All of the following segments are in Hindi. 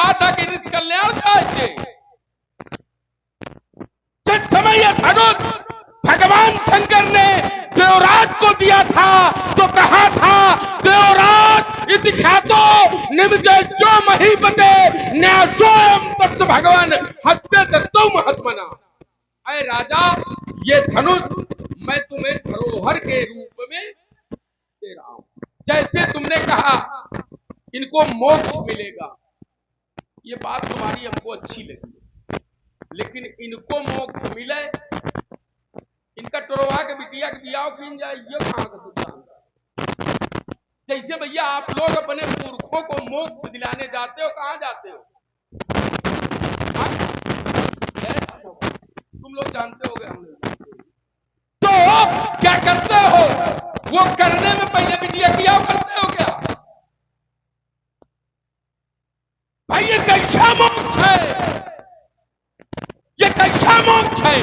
कहा था कि निष्कल्याण चाहिए। जिस समय यह धनुष भगवान शंकर ने देवराज को दिया था तो कहा था, देवराज इति ख्यातो निमजो महीपते न्यासोऽयं तस्य भगवान हस्ते दत्तो महात्मना। अरे राजा, ये धनुष मैं तुम्हें धरोहर के रूप में दे रहा हूं। जैसे तुमने कहा इनको मोक्ष मिलेगा, ये बात तुम्हारी हमको अच्छी लगी, लेकिन इनको मोक्ष मिले, इनका टोरवा के बिटिया के बियाह किन जाए, ये कहां का सिद्धांत? जैसे भैया आप लोग अपने मूर्खों को मोक्ष दिलाने जाते हो, कहां जाते हो? तुम लोग जानते होगे, हम लोग तो क्या करते हो? वो करने में पहले बिटिया किया करते हो क्या? भाई ये कैसा मोक्ष है? ये कैसा मोक्ष है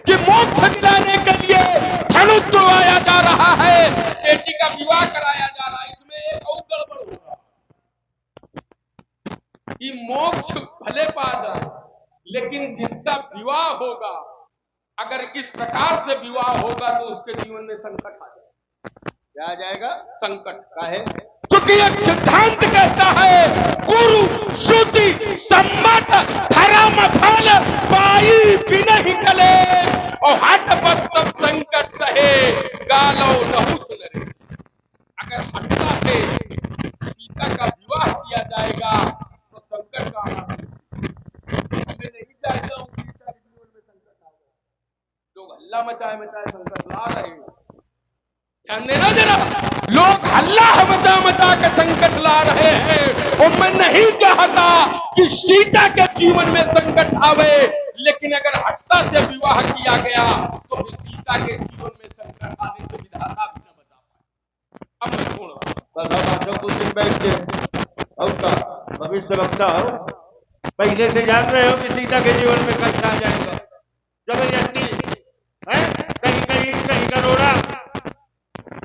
कि मोक्ष दिलाने के लिए धनुष तोड़वाया जा रहा है, बेटी का विवाह कराया जा रहा है। इसमें एक और गड़बड़ होगा कि मोक्ष भले पा जाए, लेकिन जिसका विवाह होगा, अगर इस प्रकार से विवाह होगा तो उसके जीवन में संकट आ जाएगा। क्या आ जाएगा? संकट का है? क्योंकि एक सिद्धांत कहता है, गुरु श्रुति सम्मत धर्म फल पाई बिनहि कले, और हट पत सब संकट सहे गालो नहु सुनरे। अगर हटता से सीता का विवाह किया जाएगा तो संकट का आना हमें नहीं चाहता हूं सीता के जीवन में संकट आ जाए। लोग हल्ला मचाए मचाए संकट ला रहे हैं, ध्यान देना जरा, लोग हल्ला मचा मचा के संकट ला रहे हैं। और मैं नहीं चाहता कि सीता के जीवन में संकट आवे, लेकिन अगर हट्टा से विवाह किया गया तो फिर सीता के जीवन में संकट आने से विधाता भी न बचा पाए। अब मैं छोड़ रहा हूं, कुछ दिन बैठते और का भविष्य वक्ता हो, पहले से जान रहे हो कि सीता के जीवन में कष्ट आ जाएगा। जबरदस्ती है, कहीं कहीं कहीं करोड़ा,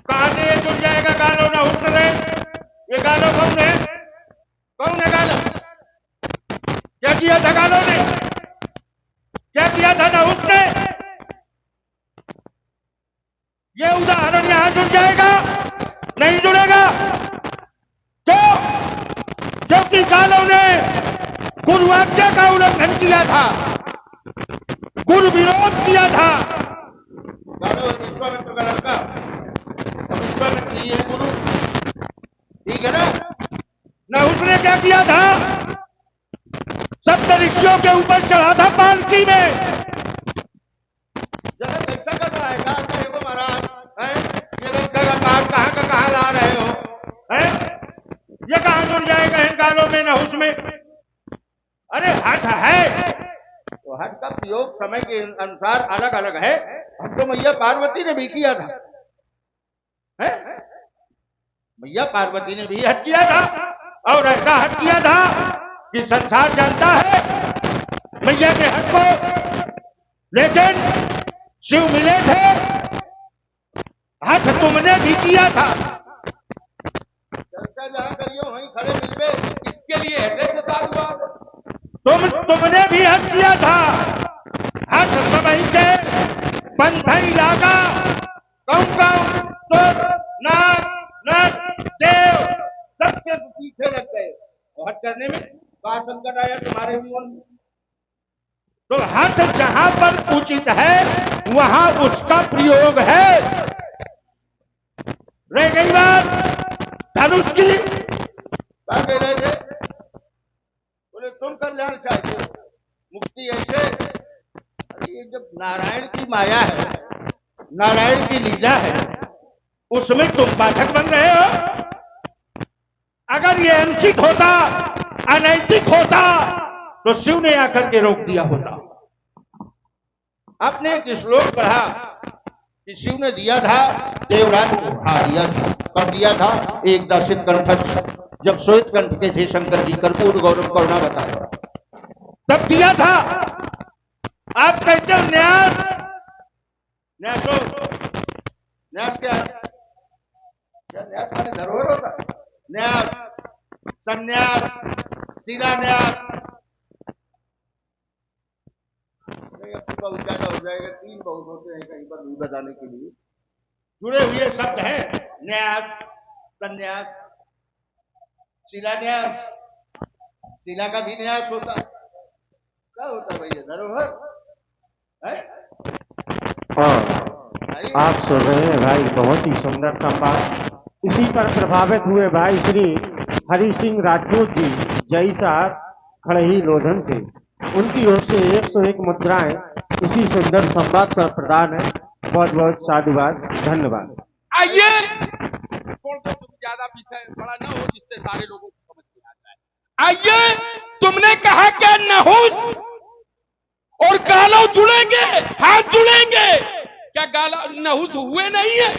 कहां से ये जुड़ जाएगा? गालो ना उठ रहे, ये गालो कौन है? कौन है गालो? क्या किया था गालो ने? क्या किया था ना उसने? ये उदाहरण यहां जुड़ जाएगा? नहीं जुड़ेगा। क्यों? क्योंकि गालो ने गुरु आज्ञा का उल्लंघन किया था, गुरु विरोध किया था। गालो विश्वामित्र का लड़का, विश्वामित्र ही है गुरु, ठीक है ना उसने क्या किया था? सप्त ऋषियों के ऊपर चढ़ा था पालकी में। जरा कैसा कर रहा है? कहा को महाराज है, ये लंका का पाप कहां का कहां ला रहे हो? है ये कहां जुड़ जाएगा इन गालों में न उसमें? अरे हठ है तो हठ का प्रयोग समय के अनुसार अलग अलग है। हम तो मैया पार्वती ने भी किया था, है मैया पार्वती ने भी हट किया था, और ऐसा हट किया था कि संसार जानता है मैया के हट को। लेकिन शिव मिले थे, हट तुमने भी किया था। चर्चा जहां करियो वहीं खड़े मिलवे, इसके लिए हृदय से साधुवाद। तुमने भी हट किया था। हट सबई के बंधई लागा, कौन कौन सुर नाग नर देव सबके पीछे लग गए। हट करने में क्या संकट आया तुम्हारे जीवन में? तो हट जहां पर उचित है वहां उसका प्रयोग है। रह गई बात धनुष की, क्या कह रहे थे? बोले तुम कल्याण चाहिए, मुक्ति ऐसे। अरे ये जब नारायण की माया है, नारायण की लीला है, उसमें तुम बाधक बन रहे हो। अगर ये अनुचित होता, अनैतिक होता, तो शिव ने आकर के रोक दिया होता। आपने एक श्लोक पढ़ा कि शिव ने दिया था देवराज को। हाँ दिया था। कब दिया था? एक दर्शित कंठ, जब श्वेत कंठ के थे शंकर जी, कर्पूर गौरव करुणा बता रहे, तब दिया था। आप कहते हो न्यास, न्यासो, न्यास क्या है? क्या न्यास माने धरोहर होता? न्यास, संन्यास, शिलान्यास। नहीं, अब तो बहुत ज्यादा हो जाएगा, 3 बहुत होते हैं कहीं पर भी बताने के लिए। जुड़े हुए शब्द हैं न्यास, संन्यास, शिलान्यास। शिला का भी न्यास होता है। क्या होता है भैया, धरोहर है? और आप सुन रहे हैं भाई, बहुत ही सुंदर संवाद। इसी पर प्रभावित हुए भाई श्री हरि सिंह राजपूत जी जय साहब खड़ही लोधन से, उनकी ओर से 101 मुद्राएं इसी सुंदर संवाद पर प्रदान है। बहुत बहुत साधुवाद, धन्यवाद। आइए, कौन सा तुम ज्यादा पीछे बड़ा न हो जिससे सारे लोगों को समझ में आता है। आइए, तुमने कहा क्या नहुस और गालो जुड़ेंगे? हाथ जुड़ेंगे क्या? गाला नहुस हुए नहीं है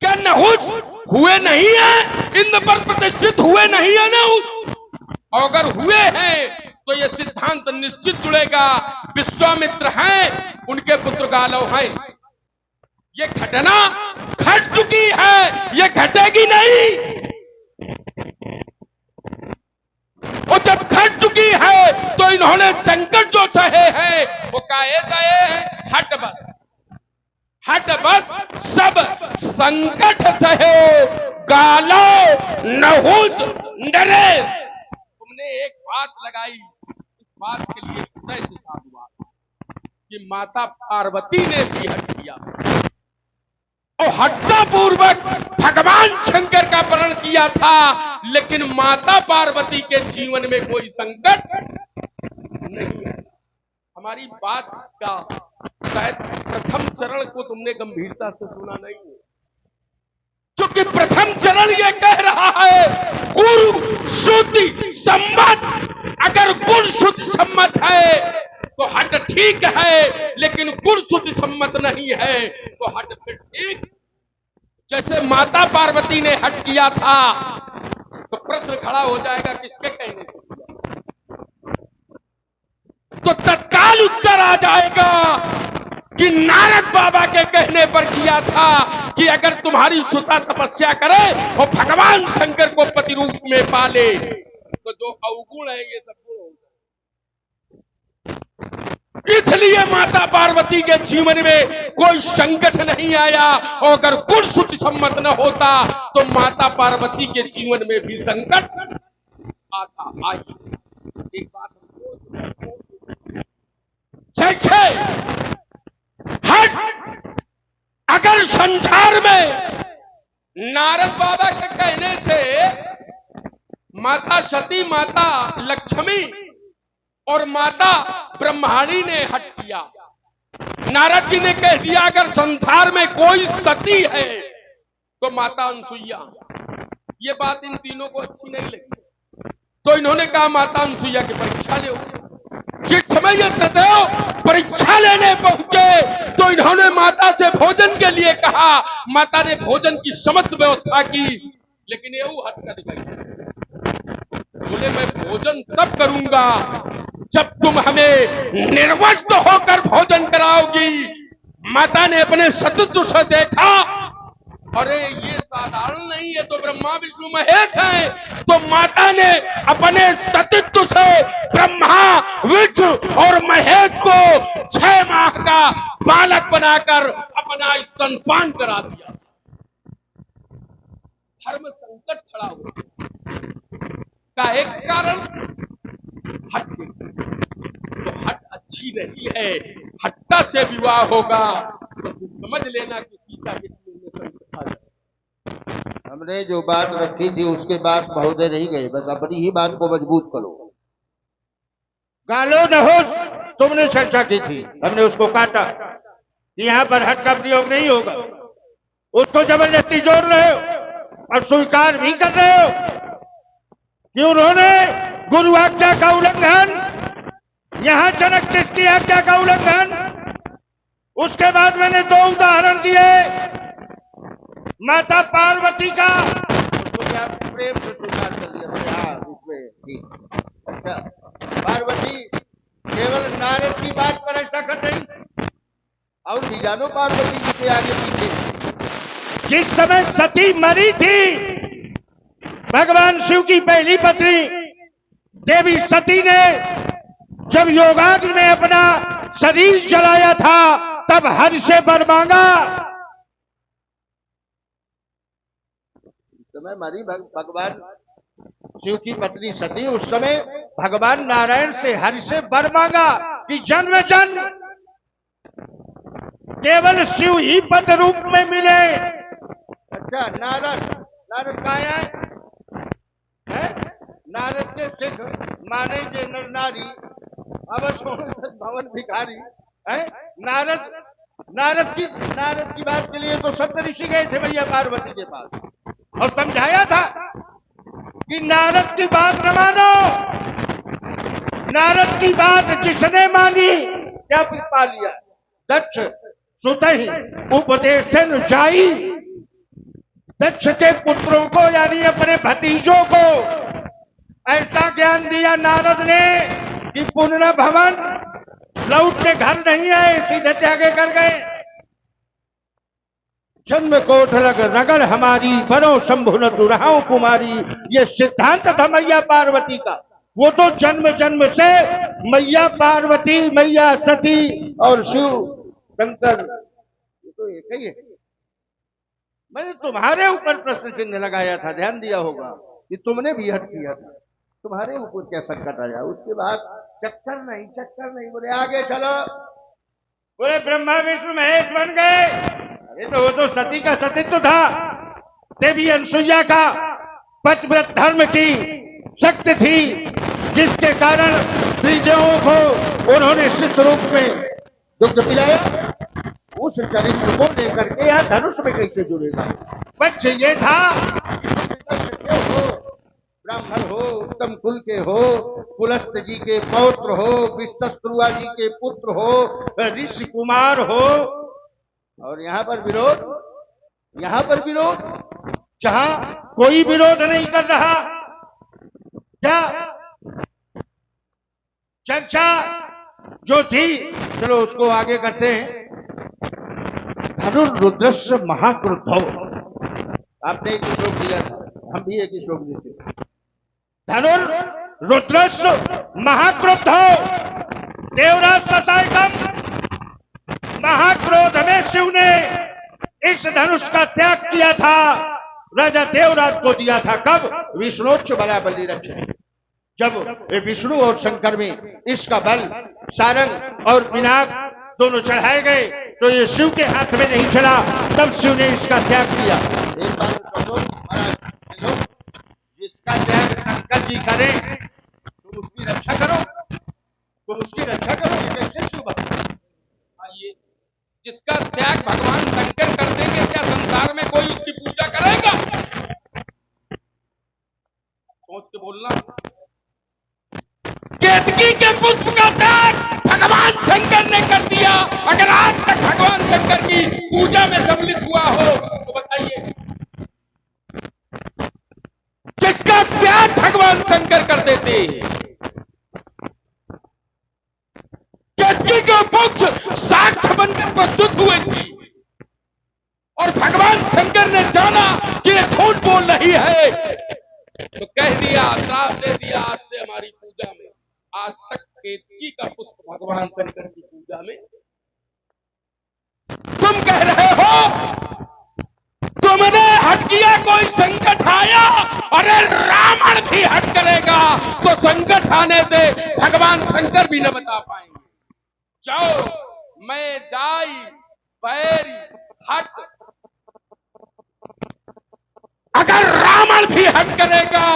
क्या? नहुस हुए नहीं है? इंद्र पर प्रतिष्ठित हुए नहीं है नहुस? और अगर हुए हैं तो यह सिद्धांत निश्चित जुड़ेगा। विश्वामित्र हैं, उनके पुत्र गालव हैं। ये घटना घट चुकी है, ये घटेगी नहीं। और जब घट चुकी है तो इन्होंने संकट जो सहे हैं वो काहे सहे हैं? हट बस, हट बस सब संकट सहे गालो नहुस नरेश। तुमने एक बात लगाई, इस बात के लिए हृदय से साधुवाद कि माता पार्वती ने भी हट किया और हर्षपूर्वक भगवान शंकर का वर्ण किया था, लेकिन माता पार्वती के जीवन में कोई संकट नहीं है। हमारी बात का शायद प्रथम चरण को तुमने गंभीरता से सुना नहीं है, क्योंकि प्रथम चरण यह कह रहा है गुरु श्रुति सम्मत। अगर गुरु श्रुति सम्मत है तो हट ठीक है, लेकिन गुरु श्रुति सम्मत नहीं है तो हट फिर ठीक। जैसे माता पार्वती ने हट किया था तो प्रश्न खड़ा हो जाएगा किसके कहने से किया? तो तत्काल उत्तर आ जाएगा कि नारद बाबा के कहने पर किया था कि अगर तुम्हारी सुता तपस्या करे और भगवान शंकर को पति रूप में पाले तो जो अवगुण है ये सब गुण हो जाए। इसलिए माता पार्वती के जीवन में कोई संकट नहीं आया, और अगर गुण श्रुति सम्मत न होता तो माता पार्वती के जीवन में भी संकट आता। आई एक बात जैसे हट, अगर संसार में नारद बाबा के कहने से माता सती, माता लक्ष्मी और माता ब्रह्माणी ने हट किया। नारद जी ने कह दिया अगर संसार में कोई सती है तो माता अनसुईया। ये बात इन तीनों को अच्छी नहीं लगी, तो इन्होंने कहा माता अनसुईया की परीक्षा ले। जिस समय ये सदैव परीक्षा लेने पहुंचे तो इन्होंने माता से भोजन के लिए कहा। माता ने भोजन की समस्त व्यवस्था की, लेकिन ये हट कर गई। बोले मैं भोजन तब करूंगा जब तुम हमें निर्वस्त्र होकर भोजन कराओगी। माता ने अपने सतत्व से देखा, अरे ये साधारण नहीं है, तो ब्रह्मा विष्णु महेश हैं। तो माता ने अपने सतत्व से ब्रह्मा विष्णु और महेश को 6 माह का बालक बनाकर अपना स्तनपान करा दिया। धर्म संकट खड़ा हुआ का एक कारण हट। तो हट अच्छी नहीं है, हट्टा से विवाह होगा तो समझ लेना कि सीता के जीवन में संकट आ जाए। हमने जो बात रखी थी उसके बाद महोदय नहीं गए, बस अपनी ही बात को मजबूत करो। गालो नहुस तुमने चर्चा की थी, हमने उसको काटा कि यहां पर हट का प्रयोग नहीं होगा। उसको जबरदस्ती जोड़ रहे हो और स्वीकार भी कर रहे हो कि उन्होंने गुरु आज्ञा का उल्लंघन, यहां जनक किसकी आज्ञा का उल्लंघन। उसके बाद मैंने 2 उदाहरण दिए, माता पार्वती का, उसको क्या प्रेम से स्वीकार कर दिया। हाँ इसमें ठीक। अच्छा, पार्वती केवल नारद की बात पर ऐसा कर रही और भी जानो पार्वती जी के आगे पीछे। जिस समय सती मरी थी भगवान शिव की पहली पत्नी देवी सती ने जब योगाग्नि में अपना शरीर जलाया था तब हरि से वर मांगा। समय हमारी भगवान शिव की पत्नी सती उस समय भगवान नारायण से हरि से वर मांगा कि जन्म जन्म केवल शिव ही पद रूप में मिले। अच्छा, नारद कहाँ है? नारद के सिख माने जे नर नारी अवश्य भवन भिखारी है। नारद की बात के लिए तो सप्त ऋषि गए थे मैया पार्वती के पास और समझाया था कि नारद की बात न मानो। नारद की बात जिसने मानी क्या पा लिया। दक्ष सुतहि उपदेशन जाई। दक्ष के पुत्रों को यानी अपने भतीजों को ऐसा ज्ञान दिया नारद ने कि पुनः भवन लौट के घर नहीं आए, सीधे त्यागे कर गए। जन्म कोठलग नगर हमारी, बनो शंभु न दुराओ कुमारी। ये सिद्धांत था मैया पार्वती का। वो तो जन्म जन्म से मैया पार्वती, मैया सती और शिव शंकर ये तो एक ही है। मैंने तुम्हारे ऊपर प्रश्न चिन्ह लगाया था, ध्यान दिया होगा कि तुमने भी हट किया था। तुम्हारे ऊपर क्या संकट आया? उसके बाद चक्कर नहीं बोले आगे चलो। बोले ब्रह्मा विष्णु महेश बन गए। अरे तो वो तो सती का सतीत्व था। देवी अनसुईया का पतिव्रत धर्म की शक्ति थी, जिसके कारण त्रिदेवों को उन्होंने शिष्य रूप में दुग्ध पिलाया। उस चरित्र को लेकर के यह धनुष में कैसे जुड़ेगा? पक्ष ये था ब्राह्मण हो, उत्तम कुल के हो, पुलस्त जी के पौत्र हो, विस्तस्त्रुआ जी के पुत्र हो, ऋषि कुमार हो। और यहाँ पर विरोध जहां कोई विरोध नहीं कर रहा। क्या चर्चा जो थी, चलो उसको आगे करते हैं। धनुर्रुद्रस्य महाक्रुद्धौ, आपने एक श्लोक दिया था, हम भी एक श्लोक देते। धनुर्रुद्रस्य महाक्रुद्धौ देवराज ससायकम। महाक्रोध में शिव ने इस धनुष का त्याग किया था, राजा देवराज को दिया था। कब? विष्णोच्च बलाबली रक्षण। जब विष्णु और शंकर में इसका बल, सारंग और पिनाक दोनों चढ़ाए गए तो ये शिव के हाथ में नहीं चला, तब शिव ने इसका त्याग किया। एक बात जिसका त्याग शंकर जी करें तुम उसकी रक्षा करो, ये कैसे शिव भक्त? आइए, जिसका त्याग भगवान शंकर कर देंगे, क्या संसार में कोई उसकी पूजा करेगा? सोच के बोलना। केतकी के पुष्प का त्याग भगवान शंकर ने कर दिया। अगर आज तक भगवान शंकर की पूजा में सम्मिलित हुआ हो तो बताइए, जिसका त्याग भगवान शंकर कर देते। केतकी के पुष्प साक्ष्य बनकर प्रस्तुत हुए थी और भगवान शंकर ने जाना कि ये झूठ बोल रही है तो कह दिया, श्राप दे दिया, आज से हमारी पूजा में, आज तक केतकी का पुष्प भगवान शंकर की पूजा में। तुम कह रहे हो तुमने हट किया, कोई संकट आया, अरे रावण भी हट करेगा तो संकट आने दे, भगवान शंकर भी न बता पाएंगे। जाओ मैं जाई पैरी हट, अगर रावण भी हट करेगा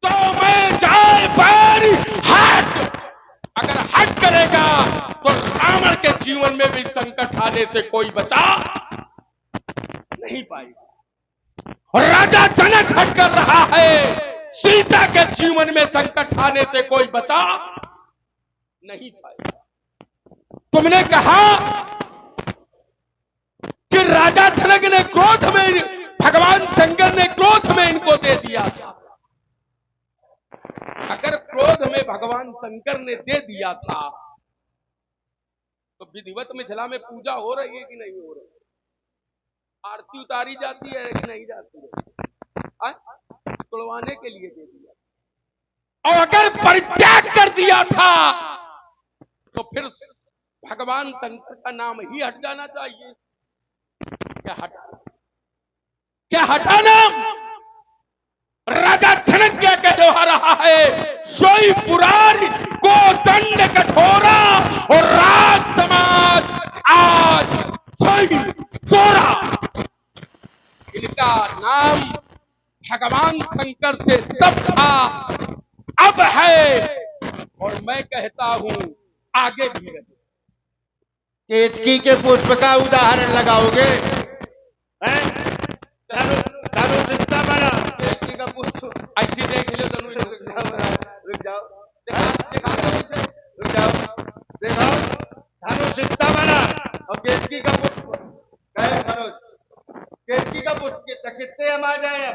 तो मैं जाए पैरी हट, अगर हट करेगा तो रावण के जीवन में भी संकट आने से कोई बचा नहीं पाएगा। और राजा जनक हट कर रहा है, सीता के जीवन में संकट आने से कोई बचा नहीं पाएगा। तुमने कहा कि राजा जनक ने क्रोध में, भगवान शंकर ने क्रोध में इनको दे दिया था। अगर क्रोध में भगवान शंकर ने दे दिया था तो विधिवत मिथिला में पूजा हो रही है कि नहीं हो रही? आरती उतारी जाती है कि नहीं जाती है? तुड़वाने के लिए दे दिया। और अगर परित्याग कर दिया था तो फिर भगवान शंकर का नाम ही हट जाना चाहिए। क्या हटा नाम? राजा जनक क्या कह रहा है? सोई पुरारी को दंड कठोरा और राज समाज आज सोई तोरा। इनका नाम भगवान शंकर से तब था, अब है, और मैं कहता हूं आगे भी रहे। केतकी के पुष्प का उदाहरण लगाओगे? धनुषिता बना केतकी का पुष्प। ऐसी देख लो धनुष। रुक जाओ, देखो धनुषिता बना और केतकी का पुष्प कहे धनुष। केतकी का पुष्प कितने हम आ जाए?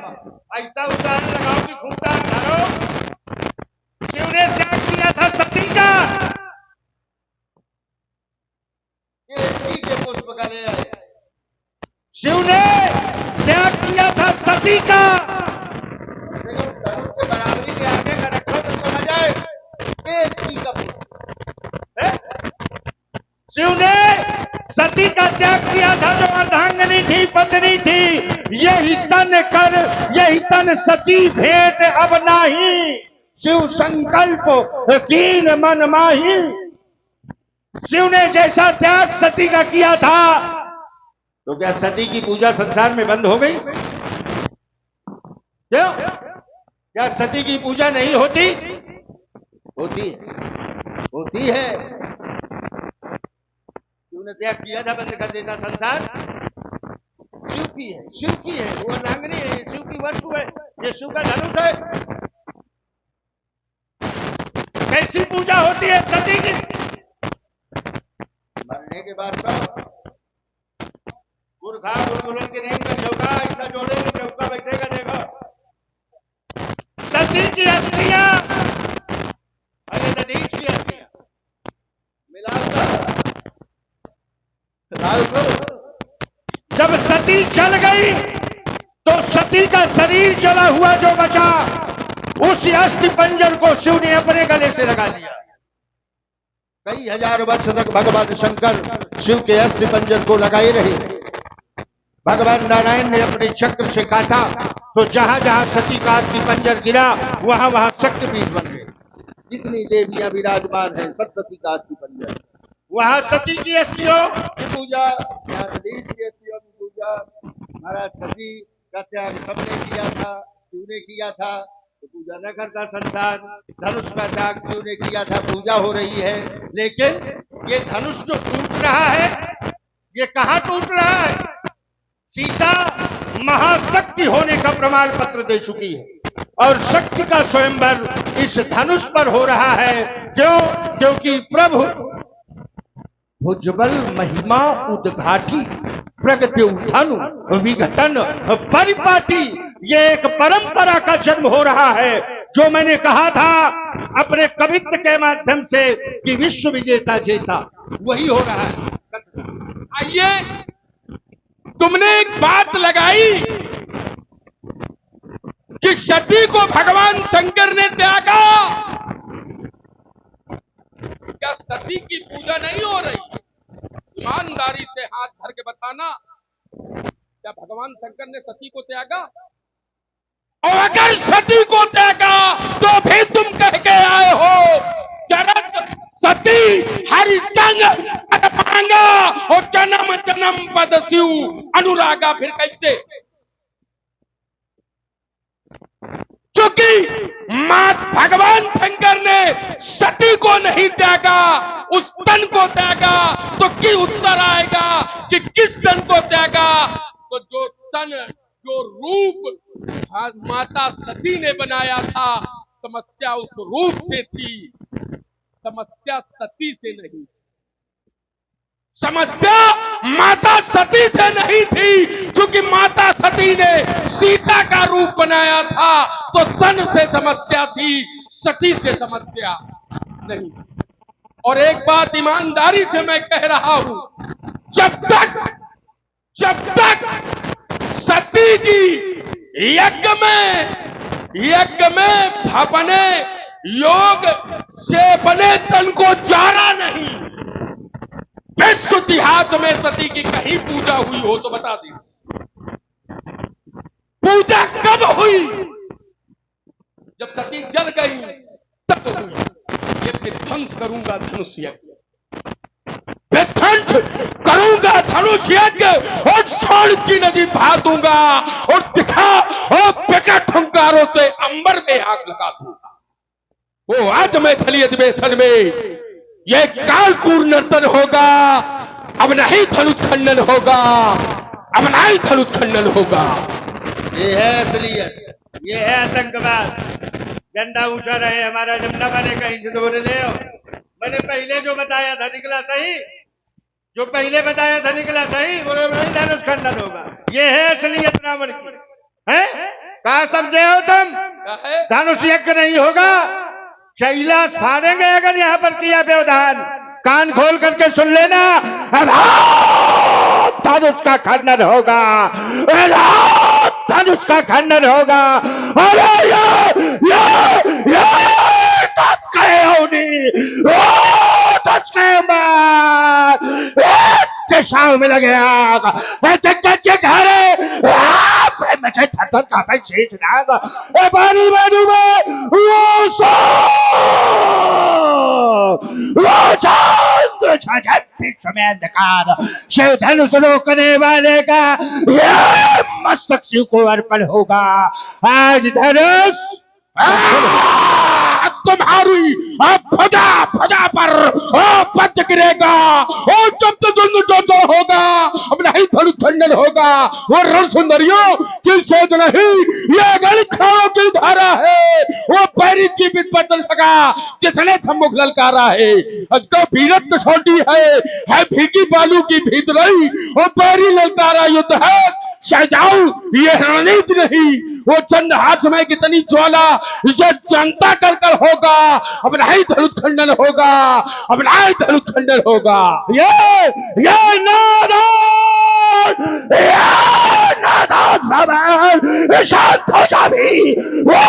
ऐसा उदाहरण लगाओ कि खूंटा धरो। शिव ने त्याग किया था सती का, केतकी के पुष्प का ले आए। शिव ने त्याग किया था सती का। धनुष के बराबरी के आगे का रखो तो समझ जाए। केतकी का पुष्प शिव ने सती का त्याग किया था, जो अर्धांगिनी थी, पत्नी थी। यही तन कर यही तन सती भेंट अब नाही, शिव संकल्प कीन मन माही। शिव ने जैसा त्याग सती का किया था, तो क्या सती की पूजा संसार में बंद हो गई? क्यों? क्या सती की पूजा नहीं होती? होती है। शिव ने त्याग किया था, बंद कर देता संसार। शिव की है, वो अर्धांगिनी है, शिव की वस्तु है, ये शिव का धनुष है। कैसी पूजा होती है सती की? मरने के बाद गुरगुलन के नेम में चौका ऐसा जोड़ेंगे, चौका बैठेगा। देखो सती की अस्थियां, अरे नदीश की अस्थियां जब सती जल गई तो सती का शरीर जला हुआ जो बचा, उस अस्थि पंजर को शिव ने अपने गले से लगा लिया। कई हजार वर्ष तक भगवान शंकर शिव के अस्थि पंजर को लगाए रहे। भगवान नारायण ने अपने चक्र से काटा तो जहां जहां सती का अस्थि पंजर गिरा, वहां वहां शक्तिपीठ बन गए। जितनी देवियां विराजमान है, सब सती का अस्थि पंजर। वहां सती की अस्थियों की पूजा, नदीश की अस्थियों की पूजा। महाराज सती का त्याग सबने किया था, शिव ने किया था, तो पूजा न करता संसार। धनुष का त्याग शिव ने किया था, पूजा हो रही है। लेकिन ये धनुष जो टूट रहा है, ये कहां टूट रहा है? सीता महाशक्ति होने का प्रमाण पत्र दे चुकी है, और शक्ति का स्वयंवर इस धनुष पर हो रहा है। क्यों? क्योंकि प्रभु भुजबल महिमा उद्घाटी, प्रगति धनु विघटन परिपाटी। ये एक परंपरा का जन्म हो रहा है, जो मैंने कहा था अपने कवित्व के माध्यम से कि विश्व विजेता जेता, वही हो रहा है। आइए, तुमने एक बात लगाई कि सती को भगवान शंकर ने त्यागा। क्या सती की पूजा नहीं हो रही? ईमानदारी से हाथ धर के बताना, क्या भगवान शंकर ने सती को त्यागा? और अगर सती को त्यागा तो भी तुम कह के आए हो चरत सती हरिसंग मांगा और जन्म जन्म पद शिव अनुरागा। फिर कैसे? क्योंकि मात भगवान शंकर ने सती को नहीं त्यागा, उस तन को त्यागा। तो की उत्तर आएगा कि किस तन को त्यागा? तो जो तन, जो रूप माता सती ने बनाया था, समस्या उस रूप से थी, समस्या सती से नहीं। समस्या माता सती से नहीं थी, क्योंकि माता सती ने सीता का रूप बनाया था, तो तन से समस्या थी, सती से समस्या नहीं। और एक बात ईमानदारी से मैं कह रहा हूं, जब तक सती जी यज्ञ में अपने योग से बने तन को जाना नहीं। विश्व इतिहास में सती की कहीं पूजा हुई हो तो बता दी। पूजा कब हुई? जब सती जल गई तब हुई। ये विध्वंस करूंगा धनुष यज्ञ, विध्वंस करूंगा धनुष यज्ञ और स्वर्ण की नदी बहा दूंगा और दिखा और विकट हुंकारों से अंबर में आग लगा दूंगा। वो आज मैथिली अधिवेशन में ये कालकूर नर्तन होगा। अब नहीं धनुष खंडन होगा, अब नहीं धनुष खंडन होगा। ये है असलियत, ये है आतंकवाद। गंदा ऊंचा रहे हमारा जमना बने कहीं से तो बोले ले आओ। मैंने पहले जो बताया था निकला सही, जो पहले बताया था निकला सही, बोले नहीं धनुष खंडन होगा। ये है असलियत रावण की। है कहा समझे हो तुम? धनुष यज्ञ नहीं होगा, शैला फाड़ेंगे अगर यहाँ पर किया व्यवधान। कान खोल करके सुन लेना, धनुष का खंडन होगा, धनुष का खंडन होगा। अरे शाम में लगे आग घर मुझे थर का शेष नाग बारी बारू में में अंधकार शिव धनुष रोकने वाले का ये मस्तक शिव को अर्पण होगा। आज धनुष तुम्हारी फदा फदा पर पद गिरेगा और जब जो होगा अब नहीं धनुष खंडन होगा। वो रण सुंदरियों की सेध नहीं, ये गणिखाओं की धारा है। वो पैरी की पिट पर चल सका जिसने सम्मुख ललकारा है। तो भीरत छोटी है भीगी बालू की भीत रही और पैरी ललकारा युद्ध है। शहजाऊ ये रणनीति नहीं, वो चंद हाथ में कितनी ज्वाला ये जनता कर होगा। अब नहीं धनुष खंडन होगा, अब नहीं धनुष खंडन होगा। ये नादान शांत हो जा भी, वो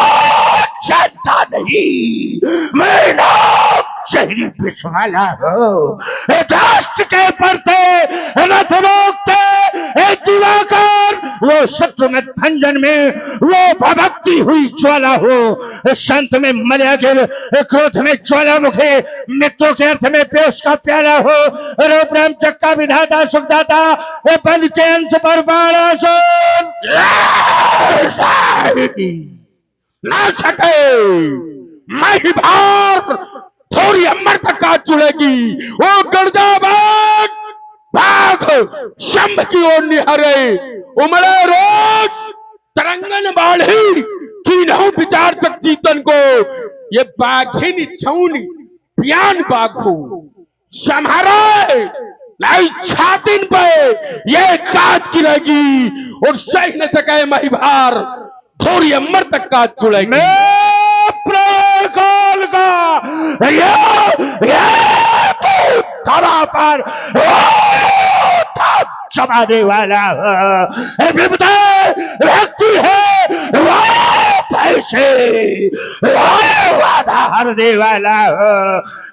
जनता नहीं, मैं नाम शहरी पिछवाला हो। राष्ट्र के परते रथ रोकते दिवाकर, वो शत्रुघ्न भंजन में वो भभक्ति हुई ज्वाला हो। संत में मल्या गिर, क्रोध में ज्वाला मुखे, मित्रों के अर्थ में पेश का प्याला हो। रूप राम चक्का विधाता सुखदाता, बल के अंश पर बाड़ा सोन ना सके मैं भार थोड़ी अमर तक काट चुड़ेगी। वो गर्दाबाद भाग शंभ की ओर निहारे, उमड़े रोज तरंगन बाढ़ी तीनों विचार तक चीतन को। ये बाघिन छौनी प्यान बाघू संहारे नहीं छातिन पे ये काट गिरेगी और सह न सके महिभार थोड़ी अमर तक काट चुड़ेगी। काल का ये धरा पर जमाने वाला व्यक्ति है, पैसे वादा हरने वाला हो।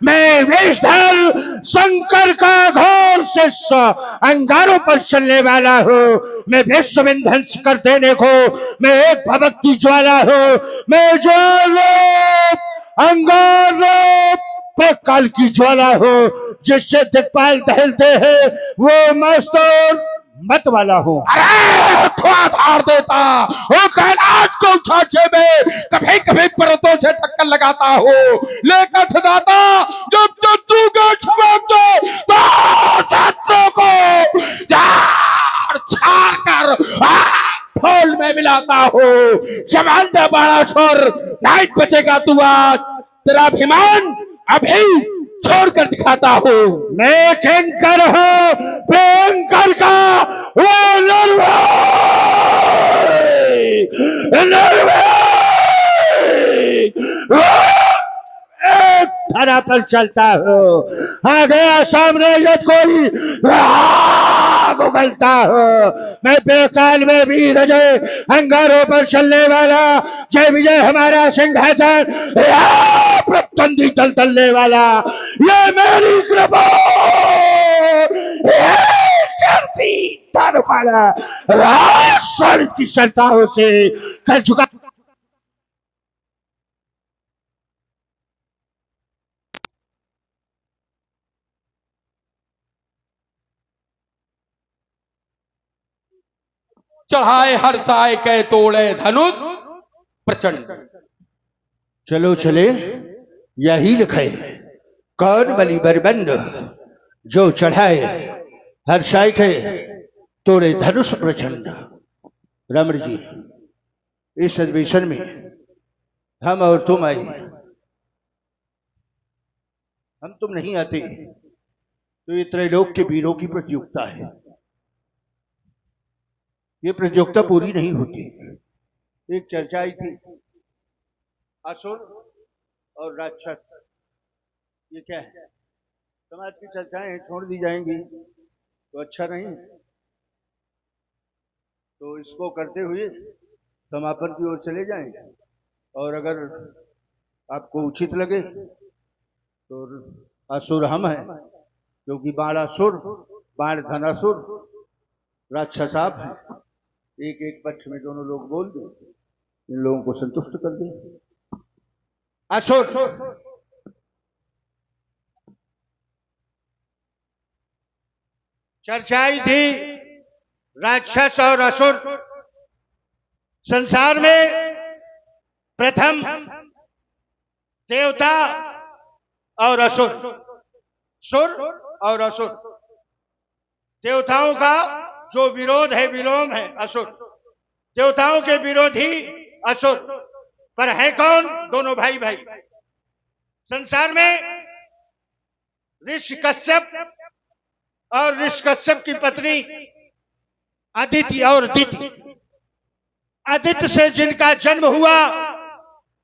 मैं विषधर शंकर का घोर शिष्य अंगारों पर चलने वाला हूँ। मैं विश्व विध्वंस कर देने को मैं एक भभक्ति ज्वाला हूँ। मैं अंगार पे काल की ज्वाला हो, जिससे दिक्पाल टहलते हैं वो मस्त मत वाला हो। अरे थोड़ा धार देता वो कैलाश को छाछे में कभी कभी पर्वतों से टक्कर लगाता हो, लेकर सदाता जब शत्रु के छमकते तो शत्रु को छाड़ कर फूल में मिलाता हो। संभाल दे बाणासुर, नहीं बचेगा तू आज, तेरा अभिमान अभी छोड़कर दिखाता हूँ। मैं किंकर हूँ भयंकर का वो धरा पर चलता हो। आ गया सामने यद कोई आग उगलता हो। मैं बेकाल में वीर अजय अंगारों पर चलने वाला, जय विजय हमारा सिंहासन, प्रतंदी तल तलने वाला, ये मेरी कृपा, ये करती तर वाला राष्ट्र की संताओं से कर चुका। चढ़ाए हर साय के तोड़े धनुष प्रचंड। चलो चले यही लिखे, कौन बलि बरबंद जो चढ़ाए हर साय के तोड़े धनुष प्रचंड। रमण जी, इस अधिवेशन में हम और तुम आए, हम तुम नहीं आते तो ये त्रैलोक के वीरों की प्रतियोगिता है, ये प्रतियोगिता पूरी नहीं होती। एक चर्चा आई थी असुर और राक्षस, ये क्या है? समाज की चर्चाएं छोड़ दी जाएंगी तो अच्छा नहीं, तो इसको करते हुए समापन की ओर चले जाएं। और अगर आपको उचित लगे तो असुर हम हैं, क्योंकि बाणासुर, बाण धनासुर, राक्षस आप हैं। एक एक पक्ष में दोनों लोग बोल दो, इन लोगों को संतुष्ट कर दे। असुर चर्चाई थी राक्षस और असुर। संसार में प्रथम देवता और असुर, सुर और असुर। देवताओं का जो विरोध है, विलोम है असुर। देवताओं के विरोधी असुर, पर है कौन? दोनों भाई भाई। संसार में ऋषि कश्यप और ऋषि कश्यप की पत्नी अदिति और दिति। अदिति से जिनका जन्म हुआ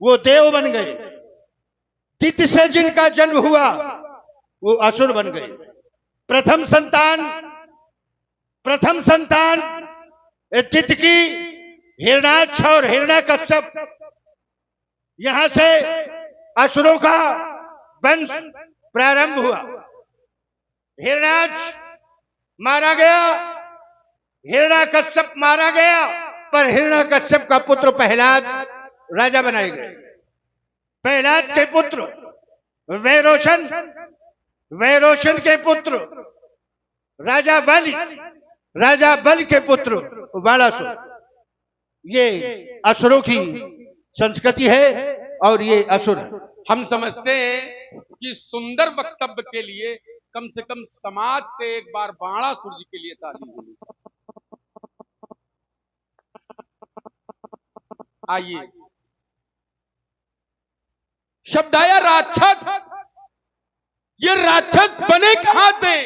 वो देव बन गए, दिति से जिनका जन्म हुआ वो असुर बन गए। प्रथम संतान दिति की हिरणाक्ष और हिरण्यकश्यप। यहां से असुरों का वंश प्रारंभ हुआ। हिरणाक्ष मारा गया, हिरण्यकश्यप मारा गया, पर हिरण्यकश्यप का पुत्र प्रहलाद राजा बनाए गए। प्रहलाद के पुत्र वैरोचन, वैरोचन के पुत्र राजा बलि, राजा बलि के पुत्र बाणासुर। ये असुरों की संस्कृति है और ये असुर है। हम समझते हैं कि सुंदर वक्तव्य के लिए कम से कम समाज से एक बार बाणासुर जी के लिए ताली होनी। आइए, शब्द आया राक्षस। ये राक्षस बने कहां थे?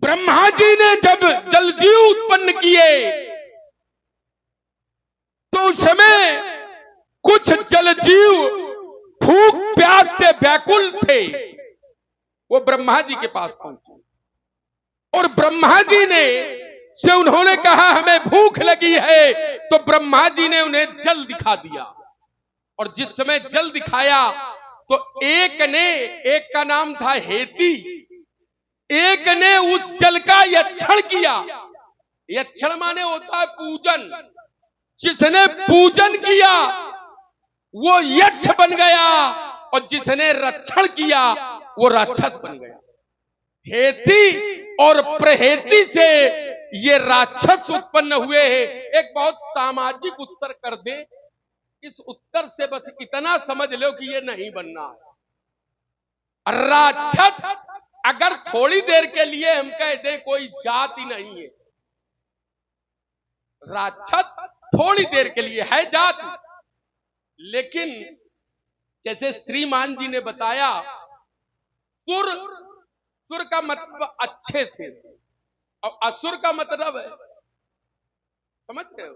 ब्रह्मा जी ने जब जलजीव उत्पन्न किए तो उस समय कुछ जलजीव भूख प्यास से व्याकुल थे। वो ब्रह्मा जी के पास पहुंचे और ब्रह्मा जी ने से उन्होंने कहा हमें भूख लगी है, तो ब्रह्मा जी ने उन्हें जल दिखा दिया। और जिस समय जल दिखाया तो एक का नाम था हेती, एक ने उस जल का यक्षण किया। यक्षण माने होता है पूजन। जिसने पूजन किया वो यक्ष बन गया और जिसने रक्षण किया वो राक्षस बन गया। हेती और प्रहेती से ये राक्षस उत्पन्न हुए हैं। एक बहुत सामाजिक उत्तर कर दे, इस उत्तर से बस इतना समझ लो कि ये नहीं बनना है। राक्षस अगर थोड़ी देर के लिए हम कह दें कोई जाति नहीं है, राक्षस थोड़ी देर के लिए है जाति। लेकिन जैसे श्रीमान जी ने बताया, सुर का मतलब अच्छे से और असुर का मतलब है, समझ रहे हो?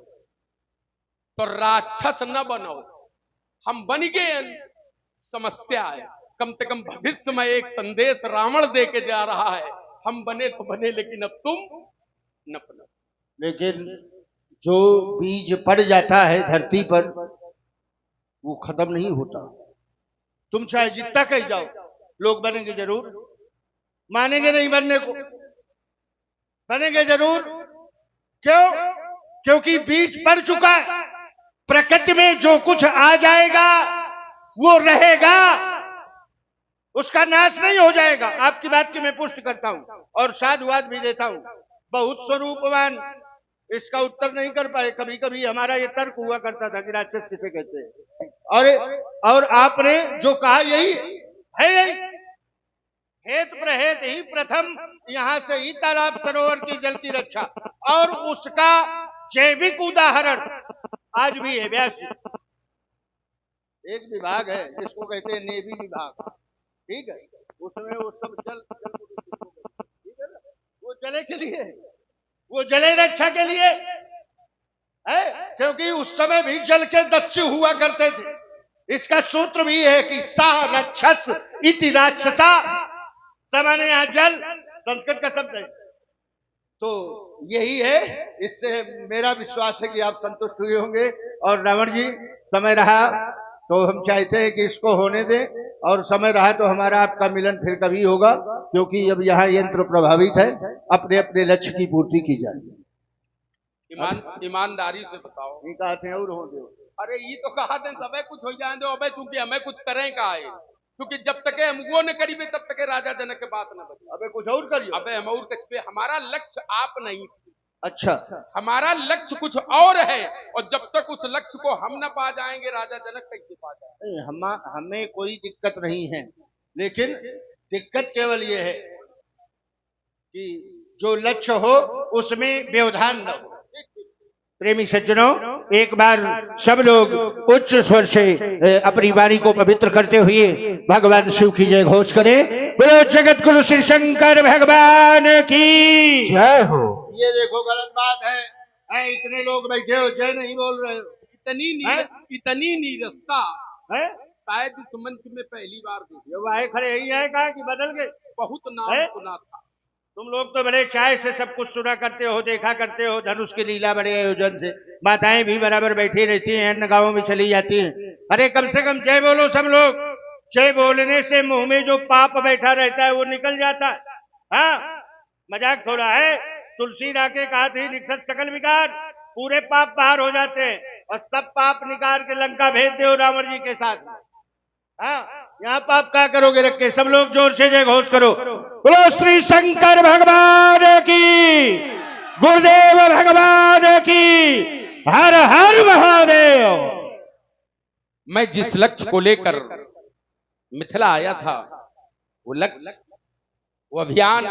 तो राक्षस न बनो, हम बन गए, समस्या है। कम से कम भविष्य में एक संदेश रावण दे के जा रहा है हम बने तो बने, लेकिन अब तुम न बनो। लेकिन जो बीज पड़ जाता है धरती पर वो खत्म नहीं होता। तुम चाहे जितना कह जाओ, लोग बनेंगे जरूर, मानेंगे नहीं बनने को, बनेंगे जरूर। क्यों? क्योंकि बीज पड़ चुका है। प्रकृति में जो कुछ आ जाएगा वो रहेगा, उसका नाश नहीं हो जाएगा। आपकी बात की मैं पुष्टि करता हूं और साधुवाद भी देता हूं। बहुत स्वरूपवान इसका उत्तर नहीं कर पाए। कभी कभी हमारा ये तर्क हुआ करता था कि राक्षस किसे कहते हैं, और आपने जो कहा यही है, यही हेत प्रहेत ही प्रथम, यहां से ही तालाब सरोवर की जल की रक्षा, और उसका जैविक उदाहरण आज भी है। व्यास जी, एक विभाग है जिसको कहते हैं नेवी विभाग, ठीक है, उसमें वो सब जल, ठीक है ना, वो जले के लिए, वो जले रक्षा के लिए है, क्योंकि उस समय भी जल के दस्यु हुआ करते थे। इसका सूत्र भी है कि सा रक्षस इति राक्षसा, सामान्य यहाँ जल संस्कृत का शब्द है। तो यही है, इससे मेरा विश्वास है कि आप संतुष्ट हुए होंगे। और रावण जी, समय रहा तो हम चाहते हैं कि इसको होने दें, और समय रहा तो हमारा आपका मिलन फिर कभी होगा, क्योंकि अब यहाँ यंत्र प्रभावित है। अपने अपने लक्ष्य की पूर्ति की जाए। ईमानदारी से बताओ, नहीं कहते हैं और हो दो। अरे ये तो कहा थे सब कुछ हो जाए दो, अबे चूंकि हमें कुछ करें का है, क्योंकि जब तक हम वो न करीबे तब तक राजा जनक के बात न बची। अबे कुछ और करिए। अबे हम और पे हमारा लक्ष्य आप नहीं, अच्छा, हमारा लक्ष्य कुछ और है, और जब तक उस लक्ष्य को हम न पा जाएंगे राजा जनक कैसे पा जाएंगे। हमें कोई दिक्कत नहीं है, लेकिन दिक्कत केवल ये है कि जो लक्ष्य हो उसमें व्यवधान न हो। प्रेमी सज्जनों, एक बार सब लोग उच्च स्वर से अपनी वाणी को पवित्र करते हुए भगवान शिव की जय घोष करें। बोलो जगत गुरु श्री शंकर भगवान की जय हो। ये देखो गलत बात है, इतने लोग बैठे हो, जय नहीं बोल रहे हो। इतनी नीरसता है, शायद इस मंच में पहली बार देखी। ये वाहे खड़े यही है, कहा कि बदल गए। बहुत नाम सुना था। तुम लोग तो बड़े चाय से सब कुछ सुना करते हो, देखा करते हो, धनुष की लीला बड़े आयोजन से, माताएं भी बराबर बैठी रहती हैं, अन्य गांवों में चली जाती हैं। अरे कम से कम जय बोलो सब लोग। जय बोलने से मुंह में जो पाप बैठा रहता है वो निकल जाता है। हाँ, मजाक थोड़ा है। तुलसी राके कहा थी निकट सकल विकार, पूरे पाप बाहर हो जाते हैं, और सब पाप निकाल के लंका भेज दो रावण जी के साथ। हाँ, यहाँ पाप क्या करोगे रख के। सब लोग जोर से जय घोष करो। बोलो श्री शंकर भगवान की, गुरुदेव भगवान की, हर हर महादेव। मैं जिस लक्ष्य को लेकर मिथिला आया था, वो लक्ष्य, वो अभियान